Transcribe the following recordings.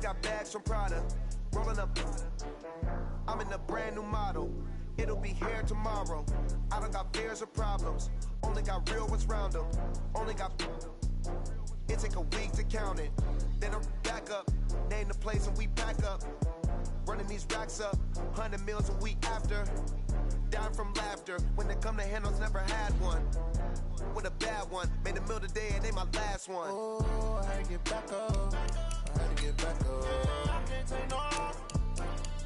got bags from Prada. Rolling up. I'm in a brand new model. It'll be here tomorrow. I don't got fears or problems. Only got real ones round them. Only got. It take a week to count it. Then I'm back up. Name the place and we pack up. Running these racks up. 100 meals a week after. Dying from laughter. When they come to handles, never had one. With a bad one. Made a meal today and they my last one. Oh, I had to get back up. I had to get back up. I can't take no.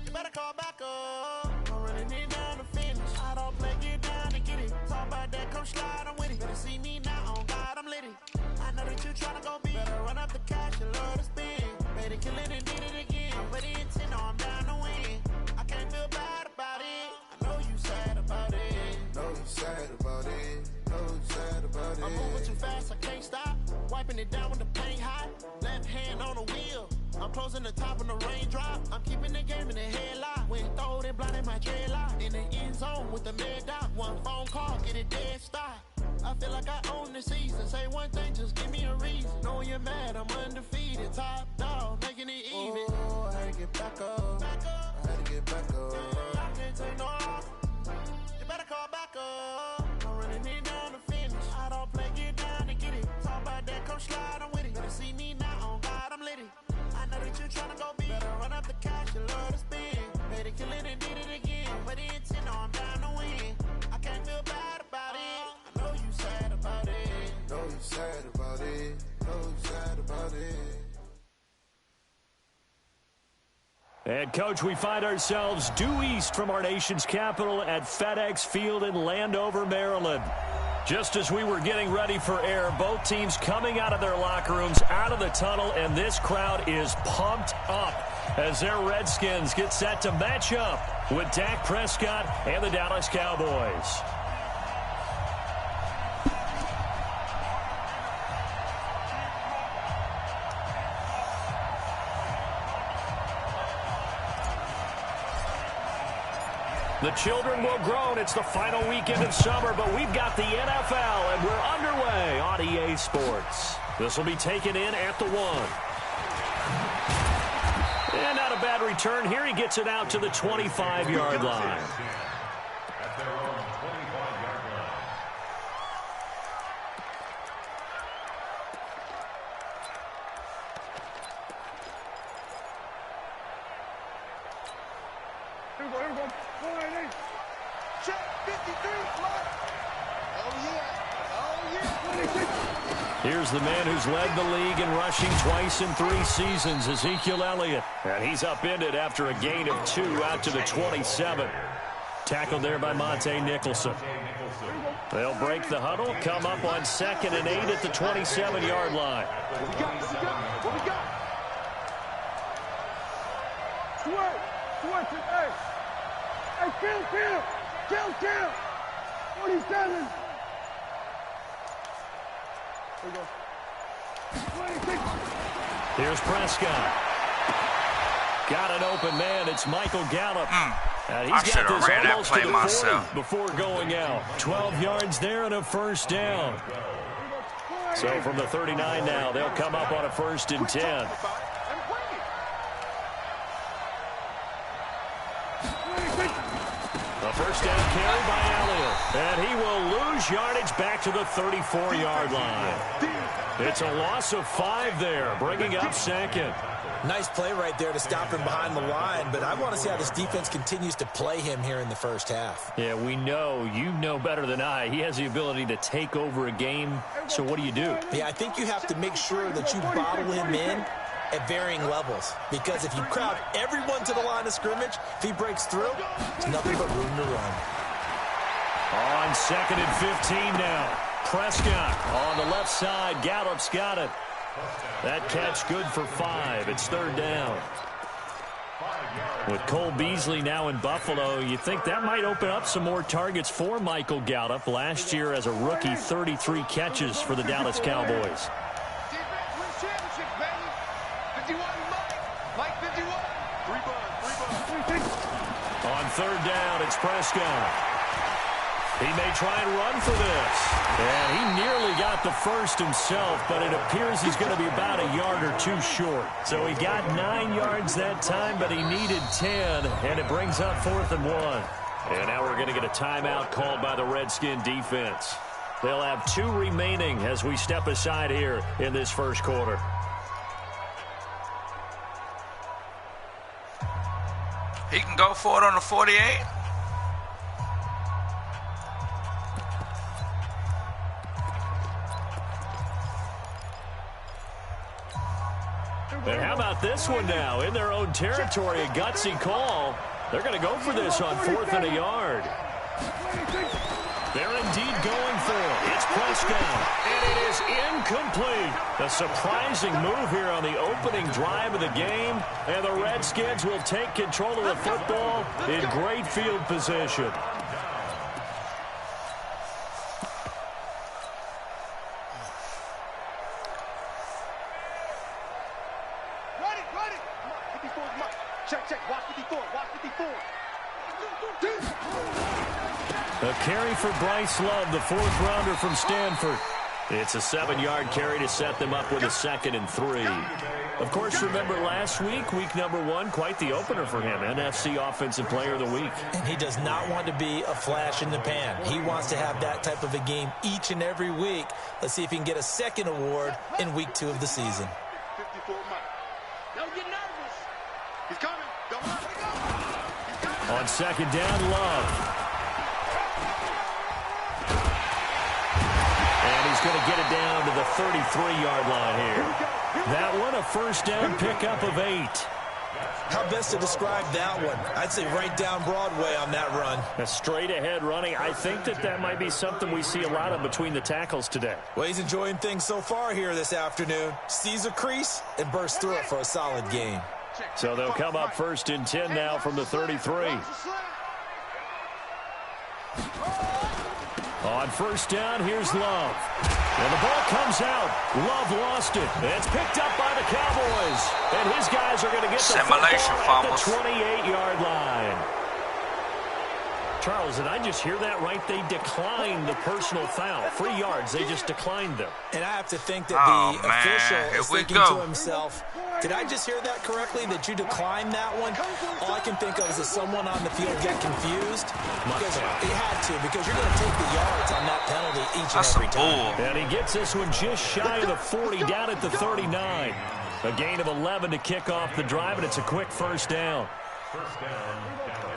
You better call back up. I'm running it down to finish. I don't play, get down and get it. Talk about that, come slide, I'm with it. Better see me now, on God, I'm litty. I know that you tryna go big. Better run up the cash, you love to spend. Made it, kill it, and did it again. But the intent, no, I'm down to win. I can't feel bad about it. I know you sad about it. Know you sad about it. Know you sad about it. I'm moving too fast, I can't stop. Wiping it down with the paint hot. Left hand on the wheel. I'm closing the top on the raindrop. I'm keeping the game in the headlock. When throwed and blinded my dreadlock. In the end zone with the mad dot. One phone call, get it dead stop. I feel like I own the season. Say one thing, just give me a reason. Knowing you're mad, I'm undefeated. Top dog, making it even. Oh, I had to get back up. I had to get back up. I can't take no off. You better call back up. I'm running it down to finish. I don't play, get down and get it. Talk about that, come slide, I'm with it. Better see me now, on God, I'm litty. I know that you tryna go big. Better run up the cash, you love to spend. Made it, kill it, and did it again. But the intent, no, I'm down to win. I can't feel bad about it. I know you sad about it. Know you sad about it. Know you sad about it. And, Coach, we find ourselves due east from our nation's capital at FedEx Field in Landover, Maryland. Just as we were getting ready for air, both teams coming out of their locker rooms, out of the tunnel, and this crowd is pumped up as their Redskins get set to match up with Dak Prescott and the Dallas Cowboys. The children will groan. It's the final weekend of summer, but we've got the NFL, and we're underway on EA Sports. This will be taken in at the 1. And not a bad return here. He gets it out to the 25-yard line. At their own 25-yard line. Here we go. 180. Check 53. Block. Oh, yeah. Oh, yeah. 26. Here's the man who's led the league in rushing twice in 3 seasons, Ezekiel Elliott. And he's upended after a gain of 2 out to the 27. Tackled there by Monte Nicholson. They'll break the huddle, come up on 2nd and 8 at the 27-yard line. What we got? What we got? Switch. Hey. Hey, kill. 47. Here we go. 26. Here's Prescott. Got an open man. It's Michael Gallup. And he's got this almost to the 40 before going out. 12 yards there and a first down. So from the 39 now, they'll come up on a 1st and 10. A first down carry by Elliott. And he will lose yardage back to the 34-yard line. It's a loss of 5 there, bringing up 2nd. Nice play right there to stop him behind the line, but I want to see how this defense continues to play him here in the first half. Yeah, we know. You know better than I. He has the ability to take over a game, so what do you do? Yeah, I think you have to make sure that you bottle him in at varying levels, because if you crowd everyone to the line of scrimmage, if he breaks through, there's nothing but room to run. On 2nd and 15 now. Prescott on the left side. Gallup's got it. That catch good for 5. It's 3rd down. With Cole Beasley now in Buffalo, you think that might open up some more targets for Michael Gallup. Last year as a rookie, 33 catches for the Dallas Cowboys. On 3rd down, it's Prescott. He may try and run for this. And he nearly got the first himself, but it appears he's going to be about a yard or two short. So he got 9 yards that time, but he needed 10, and it brings up 4th and 1. And now we're going to get a timeout called by the Redskin defense. They'll have 2 remaining as we step aside here in this first quarter. He can go for it on the 48. And how about this one now? In their own territory, a gutsy call. They're going to go for this on 4th and a yard. They're indeed going for it. It's Prescott, and it is incomplete. A surprising move here on the opening drive of the game, and the Redskins will take control of the football in great field position. A carry for Bryce Love, the 4th-rounder from Stanford. It's a 7-yard carry to set them up with a 2nd and 3. Of course, remember last week, week number 1, quite the opener for him, NFC Offensive Player of the Week. And he does not want to be a flash in the pan. He wants to have that type of a game each and every week. Let's see if he can get a 2nd award in week 2 of the season. 54 Don't get nervous. He's coming. Don't worry. On 2nd down, Love. Going to get it down to the 33-yard line here. That one, a 1st down pickup of 8. How best to describe that one? I'd say right down Broadway on that run. A straight-ahead running. I think that might be something we see a lot of between the tackles today. Well, he's enjoying things so far here this afternoon. Sees a crease and bursts through it for a solid gain. So they'll come up 1st and 10 now from the 33. On 1st down, here's Love. And the ball comes out. Love lost it. It's picked up by the Cowboys. And his guys are going to get the football at the 28-yard line. Charles, did I just hear that right? They declined the personal foul. 3 yards, they just declined them. And I have to think that the official is thinking to himself, did I just hear that correctly, that you declined that one? All I can think of is that someone on the field get confused. Because he had to, because you're going to take the yards on that penalty each and every time. And he gets this one just shy of the 40, down at the 39. A gain of 11 to kick off the drive, and it's a quick 1st down. First down, Dallas.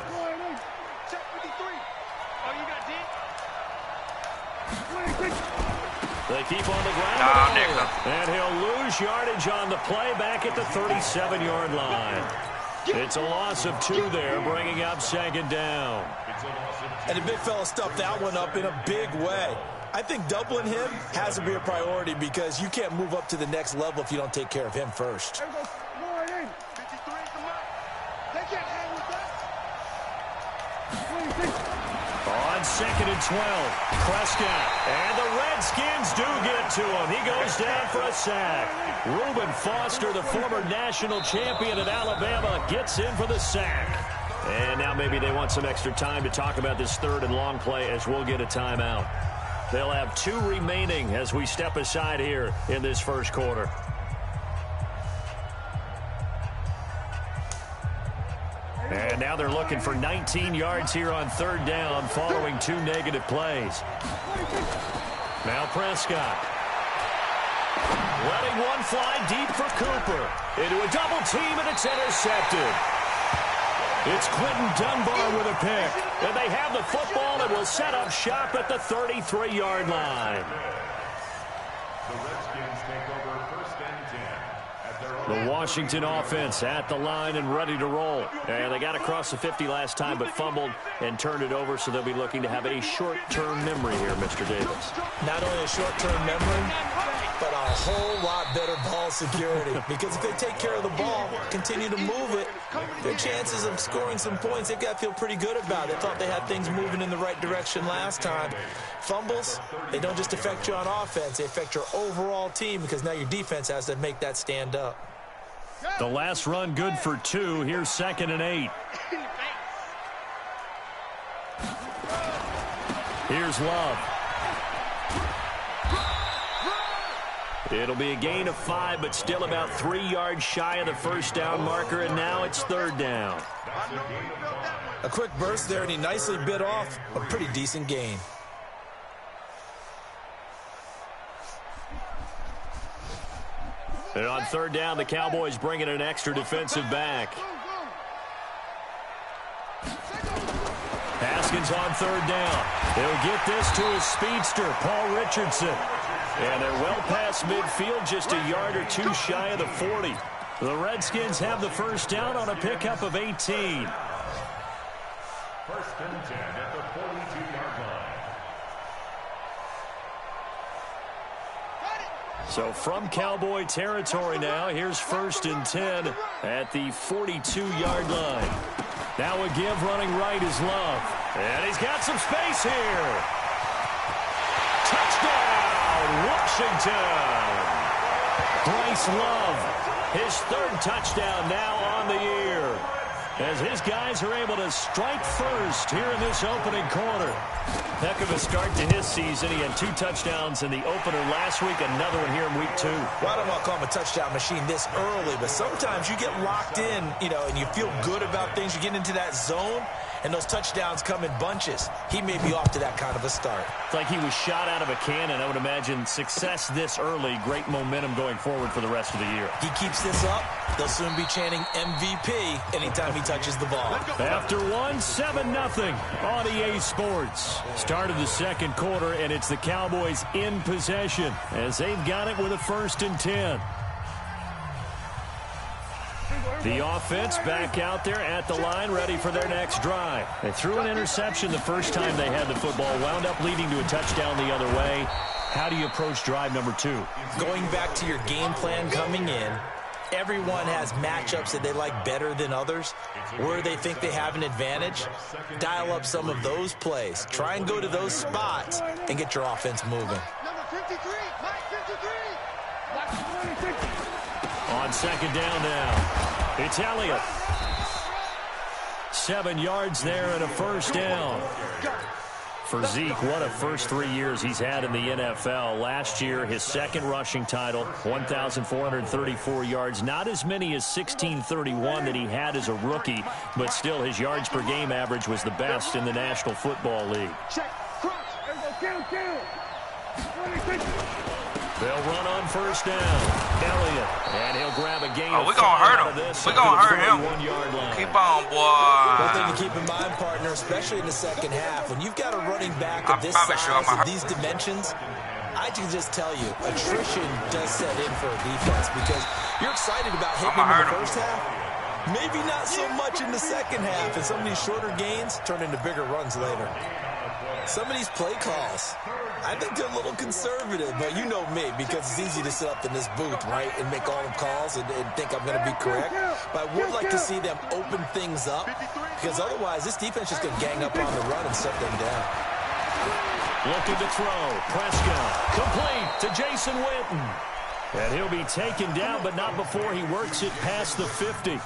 They keep on the ground. And he'll lose yardage on the play back at the 37-yard line. It's a loss of 2 there, bringing up 2nd down. And the big fella stuffed that one up in a big way. I think doubling him has to be a priority because you can't move up to the next level if you don't take care of him first. On 2nd and 12, Prescott. And the Redskins do get to him. He goes down for a sack. Reuben Foster, the former national champion at Alabama, gets in for the sack. And now maybe they want some extra time to talk about this 3rd and long play as we'll get a timeout. They'll have 2 remaining as we step aside here in this first quarter. And now they're looking for 19 yards here on 3rd down following 2 negative plays. Now Prescott. Letting one fly deep for Cooper. Into a double team, and it's intercepted. It's Quentin Dunbar with a pick. And they have the football and will set up shop at the 33-yard line. The Redskins take over 1st and 10 at their own. The Washington offense at the line and ready to roll. And they got across the 50 last time but fumbled and turned it over, so they'll be looking to have a short-term memory here, Mr. Davis. Not only a short-term memory, but a whole lot better ball security. Because if they take care of the ball, continue to move it, their chances of scoring some points, they've got to feel pretty good about it. They thought they had things moving in the right direction last time. Fumbles, they don't just affect you on offense, they affect your overall team because now your defense has to make that stand up. The last run good for 2. Here's 2nd and 8. Here's Love. It'll be a gain of 5, but still about 3 yards shy of the first down marker, and now it's 3rd down. A quick burst there, and he nicely bit off a pretty decent gain. And on 3rd down, the Cowboys bring in an extra defensive back. Haskins on 3rd down. He'll get this to his speedster, Paul Richardson. And they're well past midfield, just a yard or 2 shy of the 40. The Redskins have the first down on a pickup of 18. 1st and 10 at the 42-yard line. So from Cowboy territory now, here's 1st and 10 at the 42-yard line. Now a give running right is Love. And he's got some space here. Touchdown, Washington. Bryce Love, his 3rd touchdown now on the year, as his guys are able to strike first here in this opening quarter. Heck of a start to his season. He had 2 touchdowns in the opener last week, another one here in week 2. Well, I don't want to call him a touchdown machine this early, but sometimes you get locked in, and you feel good about things. You get into that zone, and those touchdowns come in bunches. He may be off to that kind of a start. It's like he was shot out of a cannon. I would imagine success this early, great momentum going forward for the rest of the year. He keeps this up, they'll soon be chanting MVP anytime he touches the ball. After 7-0 on EA Sports. Start of the 2nd quarter, and it's the Cowboys in possession as they've got it with a 1st and 10. The offense back out there at the line, ready for their next drive. They threw an interception the first time they had the football, wound up leading to a touchdown the other way. How do you approach drive number 2? Going back to your game plan coming in, everyone has matchups that they like better than others, where they think they have an advantage. Dial up some of those plays. Try and go to those spots and get your offense moving. Number 53, Mike 53. On 2nd down now, it's Elliott. 7 yards there and a 1st down. For Zeke, what a first 3 years he's had in the NFL. Last year, his 2nd rushing title, 1,434 yards. Not as many as 1,631 that he had as a rookie, but still his yards per game average was the best in the National Football League. Check, cross, kill. They'll run on 1st down. Elliott, and he'll grab a gain. We're going to hurt him. We're going to hurt him. Keep on, boy. One thing to keep in mind, partner, especially in the 2nd half, when you've got a running back of this size and these dimensions, I can just tell you, attrition does set in for a defense because you're excited about hitting him in the 1st half. Maybe not so much in the 2nd half, and some of these shorter gains turn into bigger runs later. Some of these play calls, I think they're a little conservative, but you know me, because it's easy to sit up in this booth, right, and make all the calls and think I'm going to be correct. But I would like to see them open things up, because otherwise this defense is going to gang up on the run and shut them down. Looking to throw. Prescott, complete to Jason Witten. And he'll be taken down, but not before he works it past the 50.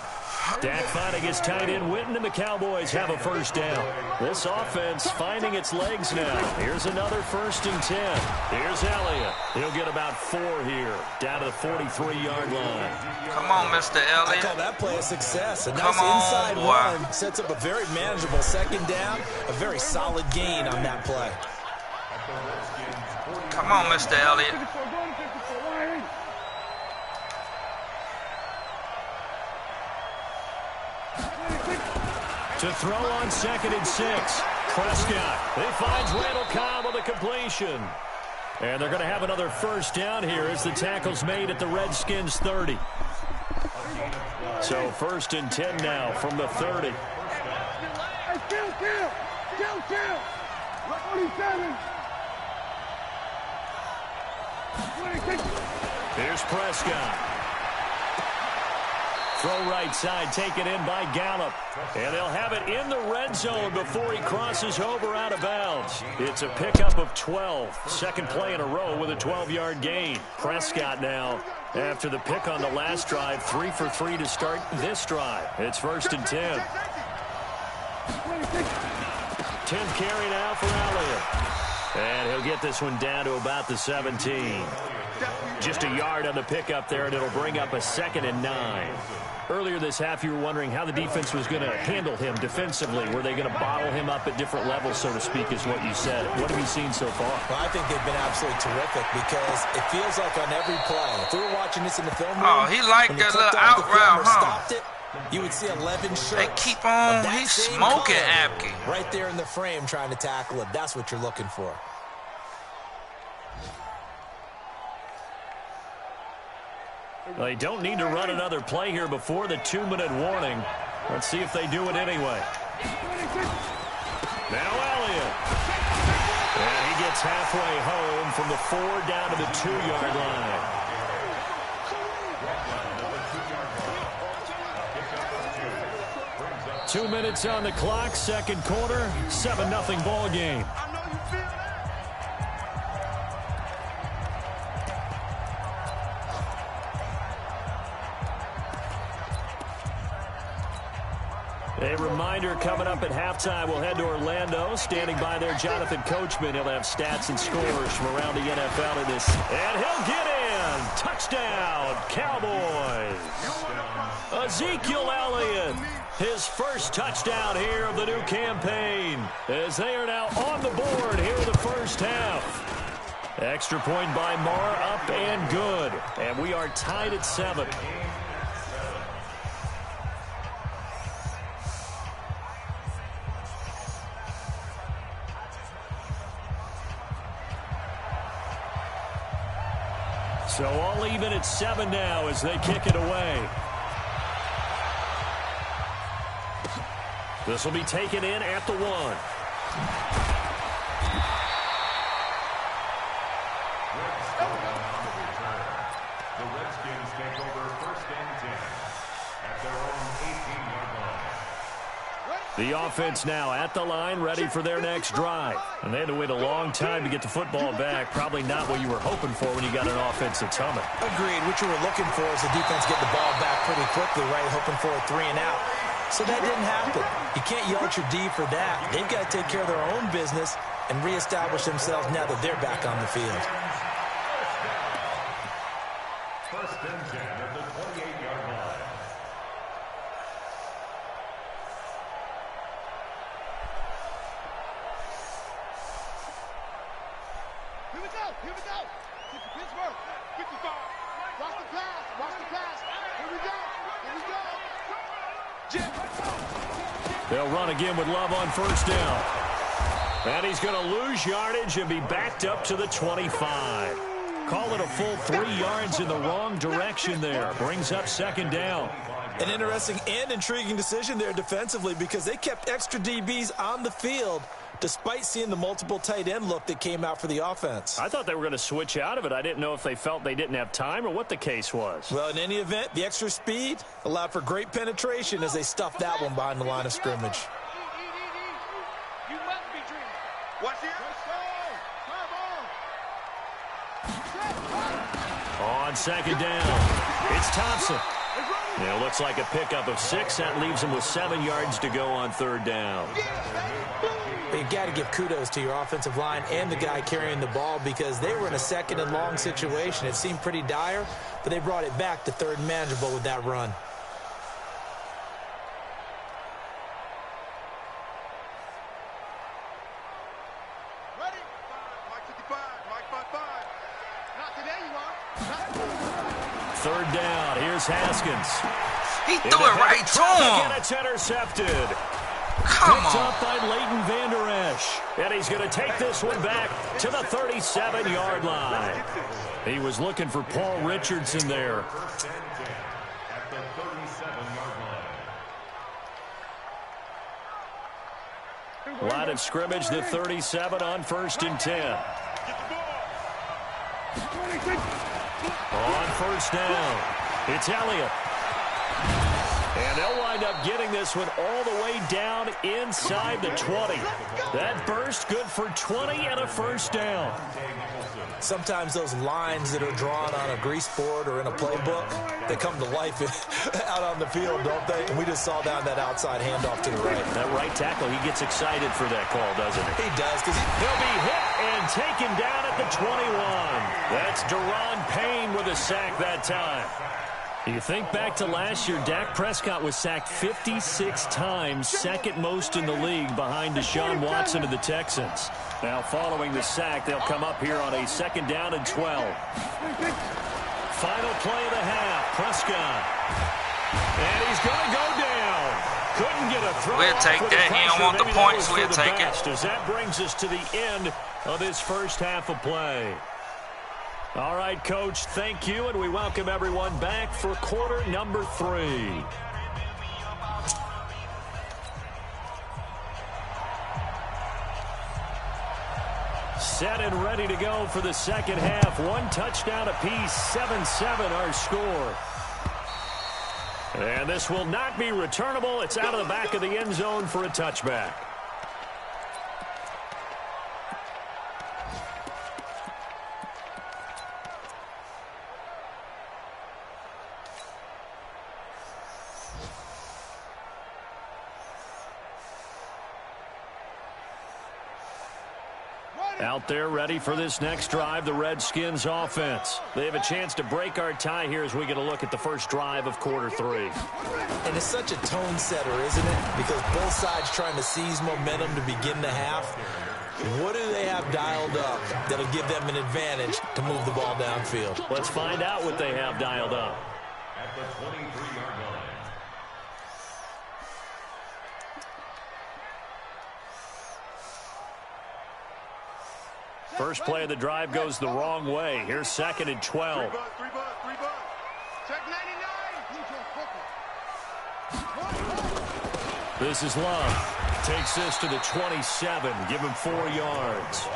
Dak finding his tight end Witten, and the Cowboys have a 1st down. This offense finding its legs now. Here's another 1st and 10. Here's Elliott. He'll get about 4 here, down to the 43-yard line. Come on, Mr. Elliott. I call that play a success. A nice inside run sets up a very manageable 2nd down. A very solid gain on that play. Come on, Mr. Elliott. To throw on 2nd and 6. Prescott. He finds Randall Cobb with a completion. And they're going to have another 1st down here as the tackle's made at the Redskins 30. So 1st and 10 now from the 30. Kill. 47. Here's Prescott. Throw right side, taken in by Gallup. And they'll have it in the red zone before he crosses over out of bounds. It's a pickup of 12. 2nd play in a row with a 12-yard gain. Prescott now, after the pick on the last drive, 3 for 3 to start this drive. It's 1st and 10. 10th carry now for Elliott. And he'll get this one down to about the 17. Just a yard on the pickup there, and it'll bring up a 2nd and 9. Earlier this half, you were wondering how the defense was going to handle him defensively. Were they going to bottle him up at different levels, so to speak, is what you said. What have you seen so far? Well, I think they've been absolutely terrific because it feels like on every play, if we were watching this in the film room, oh, he liked that little out route, huh? Stopped it, you would see 11 shirts. They keep on, he's smoking Apke. Right there in the frame trying to tackle it. That's what you're looking for. They don't need to run another play here before the 2-minute warning. Let's see if they do it anyway. Now Elliott. And he gets halfway home from the 4 down to the 2-yard line. Two minutes on the clock, second quarter, 7-0 ball game. A reminder coming up at halftime, we'll head to Orlando. Standing by there, Jonathan Coachman. He'll have stats and scores from around the NFL in this. And he'll get in. Touchdown, Cowboys. Ezekiel Elliott, his first touchdown here of the new campaign, as they are now on the board here in the first half. Extra point by Marr, up and good. And we are tied at 7. So all even at 7 now as they kick it away. This will be taken in at the 1. The Redskins take over 1st and 10 at their own 18-yard line. The offense now at the line, ready for their next drive. And they had to wait a long time to get the football back. Probably not what you were hoping for when you got an offense that's humming. Agreed. What you were looking for is the defense get the ball back pretty quickly, right? Hoping for a 3 and out. So that didn't happen. You can't yell at your D for that. They've got to take care of their own business and reestablish themselves now that they're back on the field. 1st and 10 at the 28-yard line. Here we go. Here we go. Get to Pittsburgh. 55. Watch the pass. Watch the pass. Here we go. Here we go. They'll run again with Love on 1st down. And he's going to lose yardage and be backed up to the 25. Call it a full 3 yards in the wrong direction there. Brings up 2nd down. An interesting and intriguing decision there defensively because they kept extra DBs on the field despite seeing the multiple tight end look that came out for the offense. I thought they were going to switch out of it. I didn't know if they felt they didn't have time or what the case was. Well, in any event, the extra speed allowed for great penetration as they stuffed that one behind the line of scrimmage. You must be dreaming. Watch here. On 2nd down, it's Thompson. It looks like a pickup of 6. That leaves him with 7 yards to go on 3rd down. You've got to give kudos to your offensive line and the guy carrying the ball because they were in a 2nd and long situation. It seemed pretty dire, but they brought it back to 3rd and manageable with that run. Ready? Mike 55. Mike 55. Not today, you are. 3rd down. Here's Haskins. He threw it right to him. And it's intercepted. Come Picked on. up by Leighton Vander Esch. And he's going to take this one back to the 37-yard line. He was looking for Paul Richardson there. 1st and 10 at the 37-yard line. Line of scrimmage, the 37 on 1st and 10. On 1st down, it's Elliott. And they'll wind up getting this one all the way down inside the 20. That burst good for 20 and a 1st down. Sometimes those lines that are drawn on a grease board or in a playbook, they come to life out on the field, don't they? And we just saw down that outside handoff to the right. That right tackle, he gets excited for that call, doesn't he? He does. He'll be hit and taken down at the 21. That's Deron Payne with a sack that time. You think back to last year, Dak Prescott was sacked 56 times, second most in the league behind Deshaun Watson of the Texans. Now following the sack, they'll come up here on a 2nd down and 12. Final play of the half, Prescott. And he's going to go down. Couldn't get a throw. We'll take that. He don't want the points. We'll take it. As that brings us to the end of this first half of play. All right, Coach, thank you, and we welcome everyone back for quarter number 3. Set and ready to go for the second half. 1 touchdown apiece, 7-7 our score. And this will not be returnable. It's out of the back of the end zone for a touchback. Out there ready for this next drive, the Redskins offense. They have a chance to break our tie here as we get a look at the first drive of quarter 3. And it's such a tone setter, isn't it? Because both sides trying to seize momentum to begin the half. What do they have dialed up that'll give them an advantage to move the ball downfield? Let's find out what they have dialed up. At the 23-yard line. First play of the drive goes the wrong way. Here's 2nd and 12. Check 99. This is Love. Takes this to the 27. Give him 4 yards.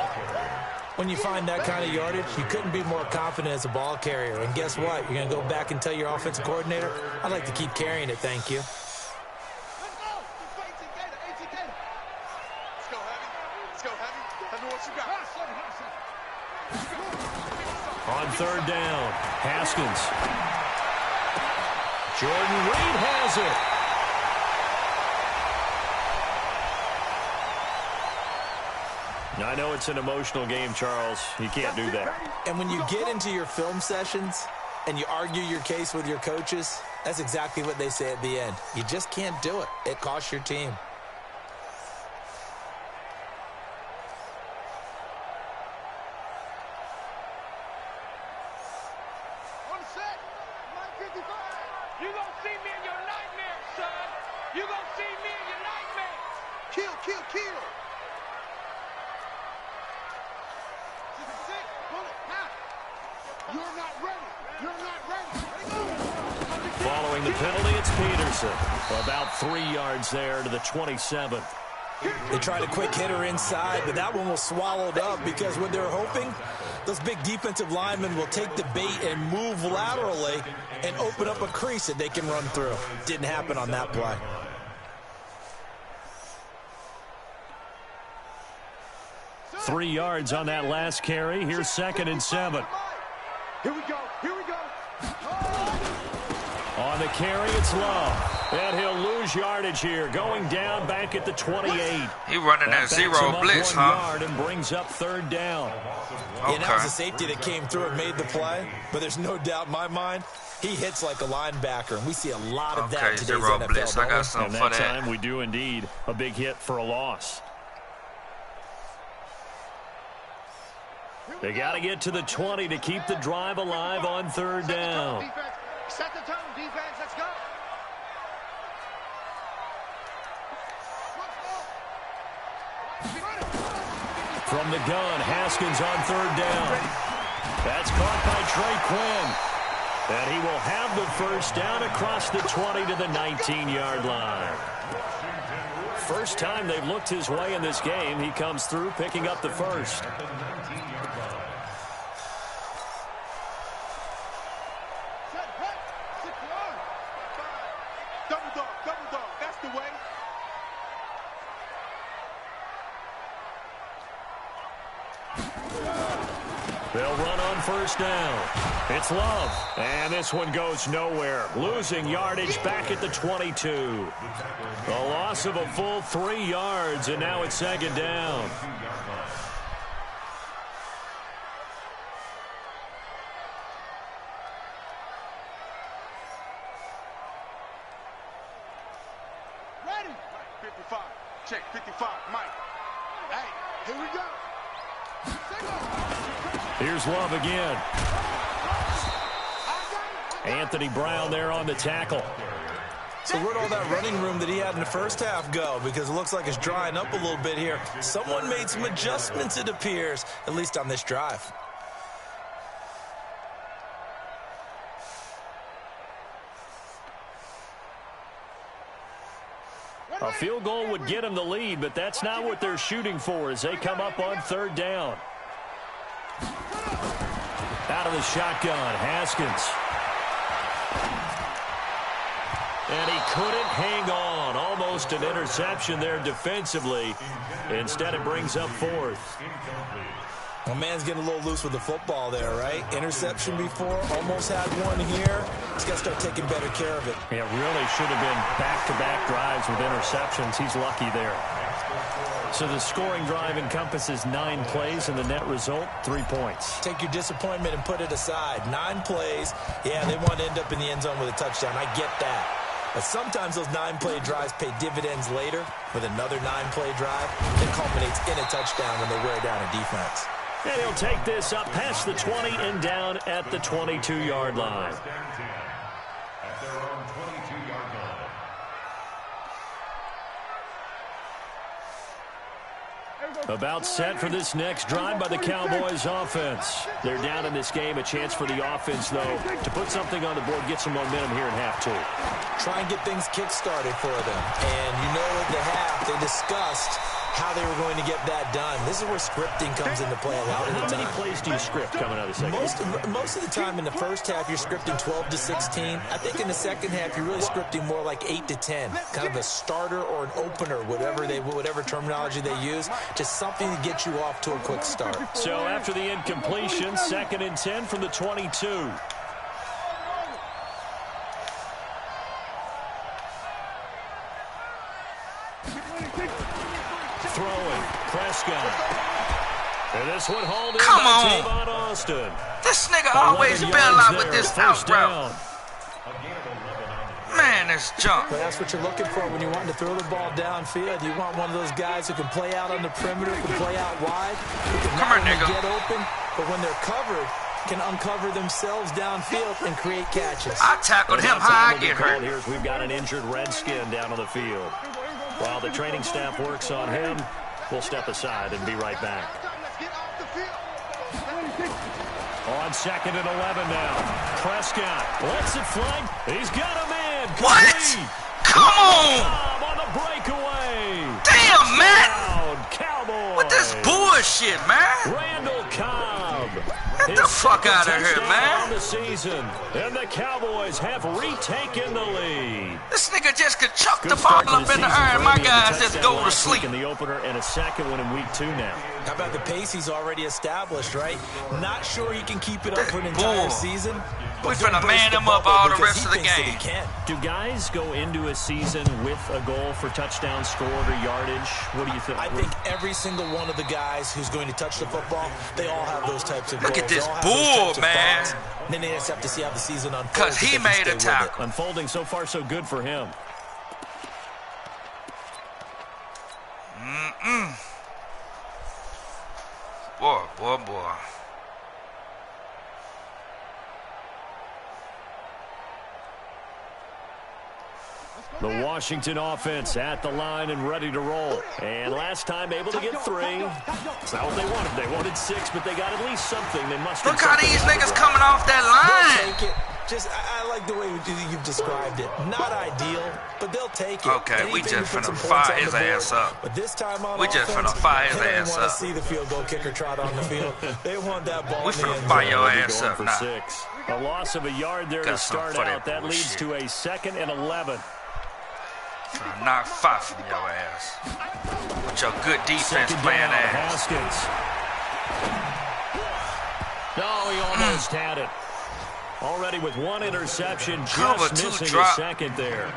When you find that kind of yardage, you couldn't be more confident as a ball carrier. And guess what? You're going to go back and tell your offensive coordinator, I'd like to keep carrying it, thank you. On 3rd down, Haskins. Jordan Reed has it. I know it's an emotional game, Charles. You can't do that. And when you get into your film sessions and you argue your case with your coaches, that's exactly what they say at the end. You just can't do it. It costs your team. Following the penalty, it's Peterson. About 3 yards there to the 27. They tried a quick hitter inside, but that one was swallowed up because what they're hoping, those big defensive linemen will take the bait and move laterally and open up a crease that they can run through. Didn't happen on that play. Three yards on that last carry. Here's 2nd and 7. Here we go. Here we go. On the carry, it's Love. And he'll lose yardage here. Going down back at the 28. He running that zero blitz, huh? And brings up 3rd down. Okay. And that was a safety that came through and made the play. But there's no doubt in my mind, he hits like a linebacker. And we see a lot of that in today's zero NFL. Blitz. I got something for that. Time we do indeed a big hit for a loss. They got to get to the 20 to keep the drive alive on 3rd down. Set the tone, defense. Let's go. From the gun, Haskins on 3rd down. That's caught by Trey Quinn. And he will have the first down across the 20 to the 19-yard line. First time they've looked his way in this game. He comes through picking up the first. They'll run on first down. It's Love. And this one goes nowhere. Losing yardage back at the 22. A loss of a full 3 yards, and now it's 2nd down. 55. Check 55. Mike. Hey, here we go. Here's Love again. Anthony Brown there on the tackle. So where'd all that running room that he had in the first half go? Because it looks like it's drying up a little bit here. Someone made some adjustments, it appears, at least on this drive. A field goal would get them the lead, but that's not what they're shooting for as they come up on third down. Out of the shotgun, Haskins. And he couldn't hang on. Almost an interception there defensively. Instead, it brings up fourth. Well, man's getting a little loose with the football there, right? Interception before, almost had one here. He's got to start taking better care of it. Yeah, really should have been back-to-back drives with interceptions. He's lucky there. So the scoring drive encompasses 9 plays, and the net result, 3 points. Take your disappointment and put it aside. 9 plays. Yeah, they want to end up in the end zone with a touchdown. I get that. But sometimes those 9-play drives pay dividends later with another 9-play drive that culminates in a touchdown when they wear down a defense. And he'll take this up past the 20 and down at the 22-yard line. At their own 22-yard line. About set for this next drive by the Cowboys offense. They're down in this game. A chance for the offense, though, to put something on the board, get some momentum here in half 2. Try and get things kick-started for them. And you know at the half, they discussed how they were going to get that done. This is where scripting comes into play a lot of the time. How many plays do you script coming out of the second half? Most of the time in the first half, you're scripting 12 to 16. I think in the second half, you're really scripting more like 8 to 10. Kind of a starter or an opener, whatever terminology they use. Just something to get you off to a quick start. So after the incompletion, 2nd and 10 from the 22. Throwing, Prescott. And this one hauled in by Tavon Austin. This nigga always bail out with this out route. Man, this junk. But that's what you're looking for when you want to throw the ball downfield. You want one of those guys who can play out on the perimeter, can play out wide, who can Come here, nigga. Get open, but when they're covered, can uncover themselves downfield and create catches. I tackled him high, I get hurt. Here's we've got an injured Redskin down on the field. While the training staff works on him, we'll step aside and be right back. On 2nd and 11 now. Prescott lets it fly. He's got a man. What? Come on. On the breakaway. Damn, man. Cowboys. What this bullshit, man? Randall Cobb. Get the fuck out of here, man. The season, and the Cowboys have retaken the lead. This nigga just could chuck the ball up in the air, and my guys just go to sleep. In the opener and a second one in week 2 now. How about the pace he's already established, right? Not sure he can keep it up for an entire season. We finna man him up all the rest of the game. Do guys go into a season with a goal for touchdown scored or yardage? What do you think? I think every single one of the guys who's going to touch the football, they all have those types of goals. Look at this bull, man. Then they just have to see how the season unfolds. Because he made a tackle. Unfolding so far so good for him. Boy. The Washington offense at the line and ready to roll. And last time able to get 3. It's not what they wanted. They wanted 6, but they got at least something. They must have. Look how these niggas coming off that line. They'll take it. Just, I like the way you've described it. Not ideal, but they'll take it. Okay, we just finna fire his ass up. But this time on we just finna fire his ass up. They want to see the field goal kicker trot on the field. They want that ball. We finna fire your ass up now. 6. A loss of a yard there to start out. That leads to a 2nd and 11. Finna knock 5 from your ass. With your good defense playing ass. Haskins. No, he almost had it. Already with 1 interception, just missing a second there.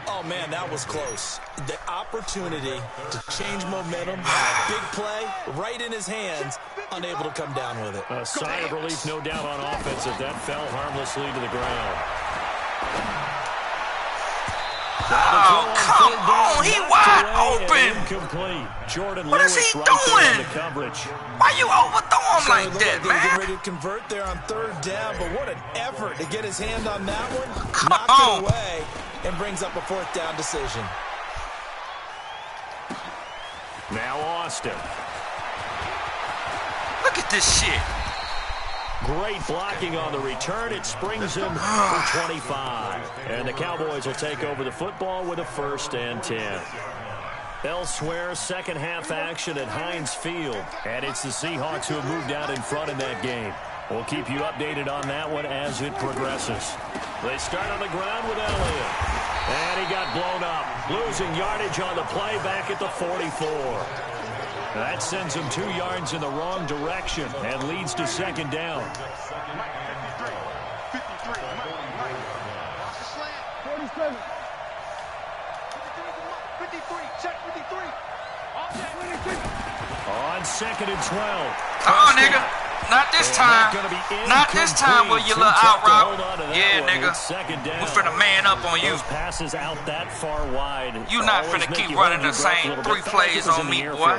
Oh, man, that was close. The opportunity to change momentum, big play, right in his hands, unable to come down with it. A sigh of relief, no doubt, on offense if that fell harmlessly to the ground. Oh, come on. He wide open. Jordan what is he doing? Why you overthrow him like that, man? Getting ready to convert there on third down, but what an effort to get his hand on that one. Come on. It away and brings up a fourth down decision. Now Austin. Look at this shit. Great blocking on the return. It springs him for 25. And the Cowboys will take over the football with a 1st and 10. Elsewhere, second half action at Heinz Field. And it's the Seahawks who have moved out in front in that game. We'll keep you updated on that one as it progresses. They start on the ground with Elliott. And he got blown up. Losing yardage on the play back at the 44. That sends him 2 yards in the wrong direction and leads to second down. 47. 53. Check 53. On 2nd and 12. Oh, nigga. Not this time. Not this time will you look out route. Yeah, nigga. We finna man up on you. Passes out that far wide. You not finna keep running the same 3 plays on me, boy.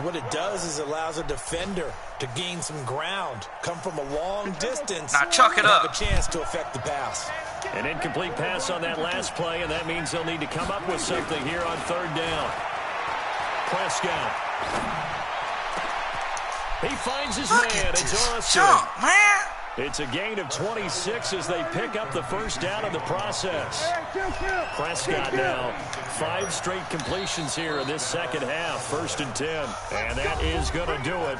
What it does is it allows a defender to gain some ground, come from a long distance. Now chuck it up. Have a chance to affect the pass. An incomplete pass on that last play, and that means they'll need to come up with something here on third down. Prescott. He finds his man. It's Austin. Jump, man. It's a gain of 26 as they pick up the first down in the process. Prescott now 5 straight completions here in this second half. 1st and 10. And that is going to do it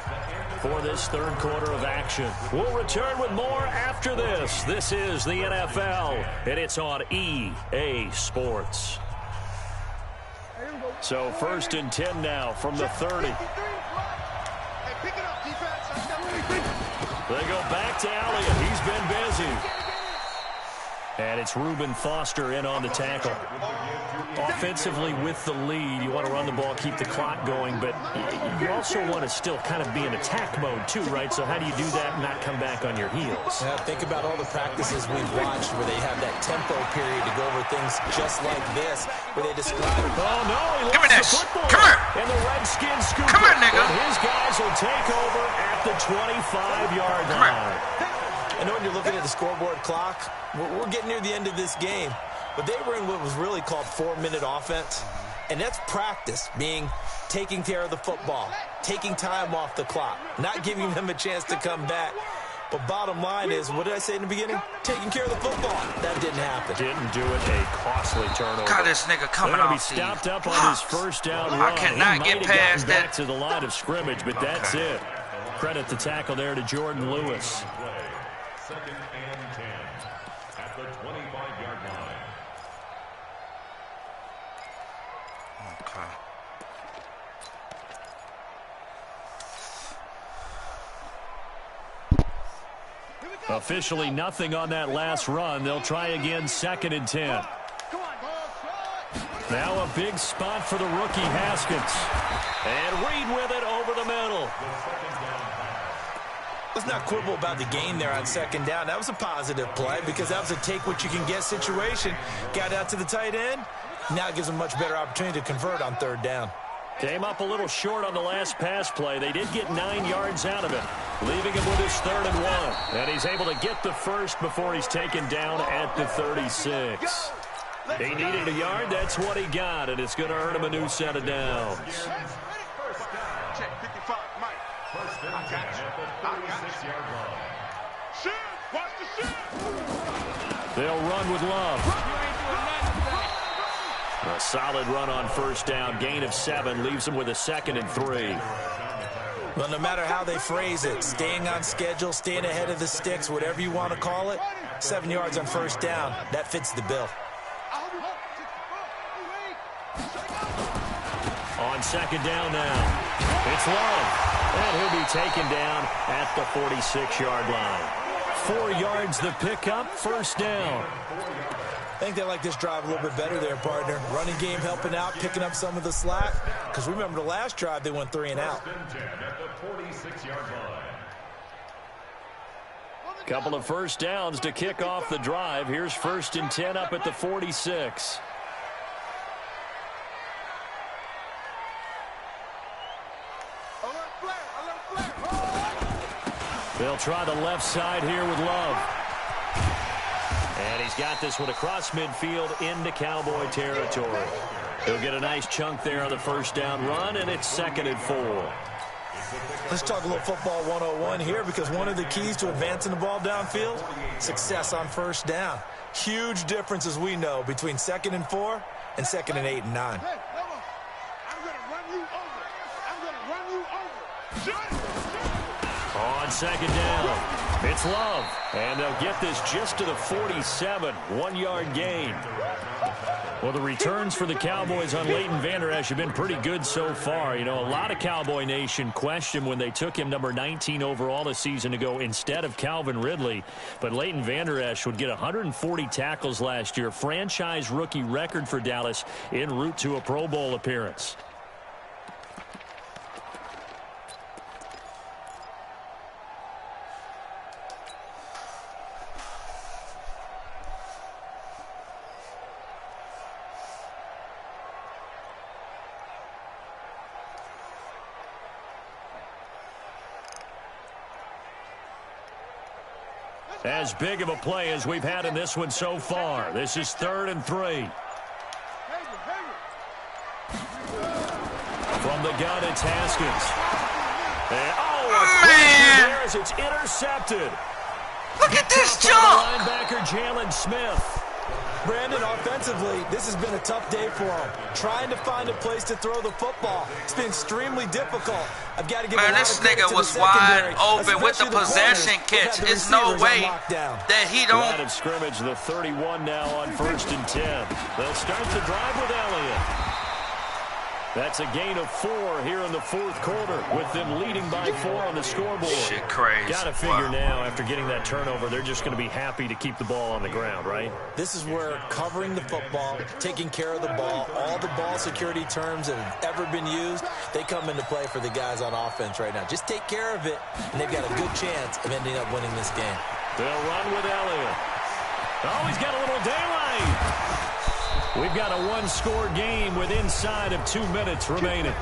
for this third quarter of action. We'll return with more after this. This is the NFL, and it's on EA Sports. So 1st and 10 now from the 30. They go back to Elliott. He's been busy. And it's Reuben Foster in on the tackle. Offensively with the lead, you want to run the ball, keep the clock going, but you also want to still kind of be in attack mode too, right? So how do you do that and not come back on your heels? Yeah, think about all the practices we've watched where they have that tempo period to go over things just like this, where they describe it. Oh, no, he lost the football. Come here. And the Redskins scoop Come here, nigga. And his guys will take over at the 25-yard line. I know when you're looking at the scoreboard clock, we're getting near the end of this game, but they were in what was really called 4-minute offense, and that's practice, meaning taking care of the football, taking time off the clock, not giving them a chance to come back. But bottom line is, what did I say in the beginning? Taking care of the football. That didn't happen. Didn't do it. A costly turnover. God, this nigga coming off. He stopped up on his first down run. I cannot get past that. Back to the line of scrimmage, but that's it. Credit the tackle there to Jordan Lewis. 2nd and 10 at the 25-yard line. Okay. Officially nothing on that last run. They'll try again 2nd and 10. Now a big spot for the rookie Haskins. And Reed with it over the middle. Let's not quibble about the gain there on 2nd down. That was a positive play because that was a take-what-you-can-get situation. Got out to the tight end. Now it gives them a much better opportunity to convert on 3rd down. Came up a little short on the last pass play. They did get 9 yards out of it, leaving him with his 3rd and 1. And he's able to get the first before he's taken down at the 36. He needed a yard. That's what he got, and it's going to earn him a new set of downs. Check 55, Mike. I got you. Shoot! Watch the shoot! They'll run with Love. A solid run on 1st down. Gain of 7 leaves them with a 2nd and 3. Well, no matter how they phrase it, staying on schedule, staying ahead of the sticks, whatever you want to call it, 7 yards on 1st down, that fits the bill. On 2nd down now, it's Love. And he'll be taken down at the 46-yard line. 4 yards the pickup, 1st down. I think they like this drive a little bit better there, partner. Running game helping out, picking up some of the slack. Because remember the last drive, they went 3 and out. Couple of 1st downs to kick off the drive. Here's 1st and 10 up at the 46. They'll try the left side here with Love. And he's got this one across midfield into Cowboy territory. He'll get a nice chunk there on the first down run, and it's 2nd and 4. Let's talk a little football 101 here, because one of the keys to advancing the ball downfield, success on first down. Huge difference, as we know, between 2nd and 4 and 2nd and 8 and 9. Hey, I'm going to run you over. I'm going to run you over. On 2nd down, it's Love. And they'll get this just to the 47, 1-yard gain. Well, the returns for the Cowboys on Leighton Vander Esch have been pretty good so far. You know, a lot of Cowboy Nation questioned when they took him number 19 overall a season ago instead of Calvin Ridley. But Leighton Vander Esch would get 140 tackles last year, franchise rookie record for Dallas, en route to a Pro Bowl appearance. As big of a play as we've had in this one so far. This is 3rd and 3. From the gun, it's Haskins. And, man! There as it's intercepted. Look at this jump! Linebacker Jalen Smith. Brandon, offensively, this has been a tough day for him. Trying to find a place to throw the football. It's been extremely difficult. I've got to give this nigga was wide open with the possession catch. It's no way that he don't. Line of scrimmage, the 31 now on 1st and 10. They'll start the drive with Elliott. That's a gain of 4 here in the 4th quarter, with them leading by 4 on the scoreboard. Shit crazy. Got to figure now, after getting that turnover, they're just going to be happy to keep the ball on the ground, right? This is where covering the football, taking care of the ball, all the ball security terms that have ever been used, they come into play for the guys on offense right now. Just take care of it, and they've got a good chance of ending up winning this game. They'll run with Elliott. Oh, he's got a little daylight. We've got a one-score game with inside of 2 minutes remaining.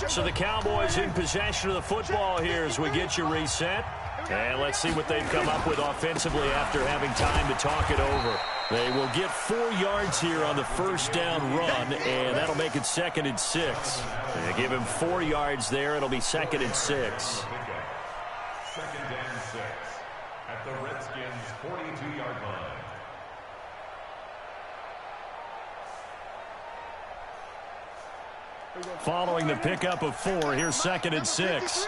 So the Cowboys in possession of the football here as we get you reset. And let's see what they've come up with offensively after having time to talk it over. They will get 4 yards here on the first down run, and that'll make it 2nd and 6. They give him 4 yards there. It'll be 2nd and 6. 2nd and 6 at the Redskins' 42-yard line. Following the pickup of 4, here's 2nd and 6.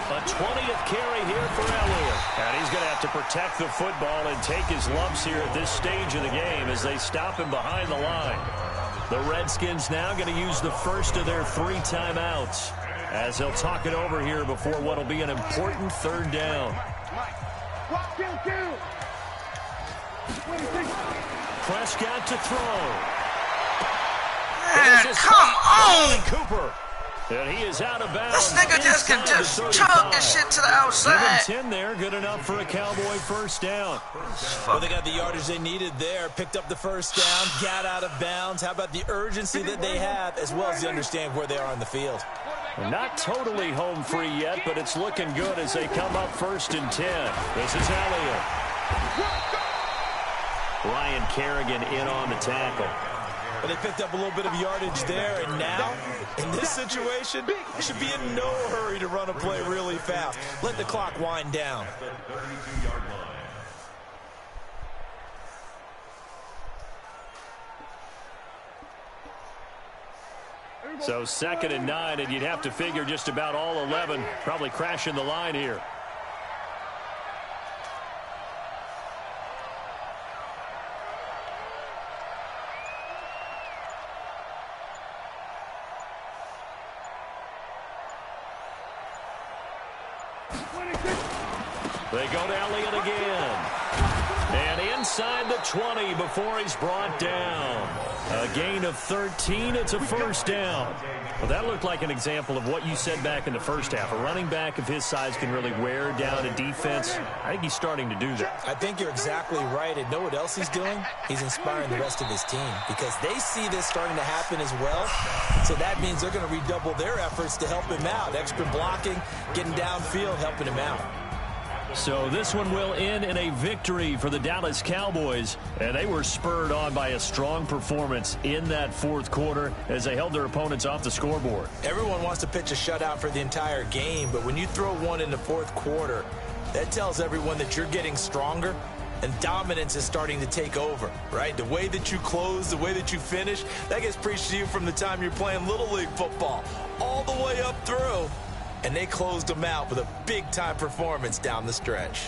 A 20th carry here for Elliott. And he's going to have to protect the football and take his lumps here at this stage of the game as they stop him behind the line. The Redskins now going to use the first of their 3 timeouts as they'll talk it over here before what will be an important 3rd down. Prescott to throw. Man, come on! Cooper. And he is out of bounds. This nigga just can just chug this shit to the outside. Give him 10 there, good enough for a Cowboy first down. Well, they got the yardage they needed there, picked up the first down, got out of bounds. How about the urgency that they have, as well as they understand where they are on the field? Not totally home free yet, but it's looking good as they come up 1st and 10. This is Elliott. Ryan Kerrigan in on the tackle. Well, they picked up a little bit of yardage there, and now, in this situation, should be in no hurry to run a play really fast. Let the clock wind down. So 2nd and 9, and you'd have to figure just about all 11 probably crashing the line here. They go to Elliott again. And inside the 20 before he's brought down. A gain of 13. It's a first down. Well, that looked like an example of what you said back in the first half. A running back of his size can really wear down a defense. I think he's starting to do that. I think you're exactly right. And know what else he's doing? He's inspiring the rest of his team because they see this starting to happen as well. So that means they're going to redouble their efforts to help him out. Extra blocking, getting downfield, helping him out. So this one will end in a victory for the Dallas Cowboys, and they were spurred on by a strong performance in that fourth quarter as they held their opponents off the scoreboard. Everyone wants to pitch a shutout for the entire game, but when you throw one in the fourth quarter, that tells everyone that you're getting stronger and dominance is starting to take over, right? The way that you close, the way that you finish, that gets preached to you from the time you're playing Little League football all the way up through. And they closed them out with a big-time performance down the stretch.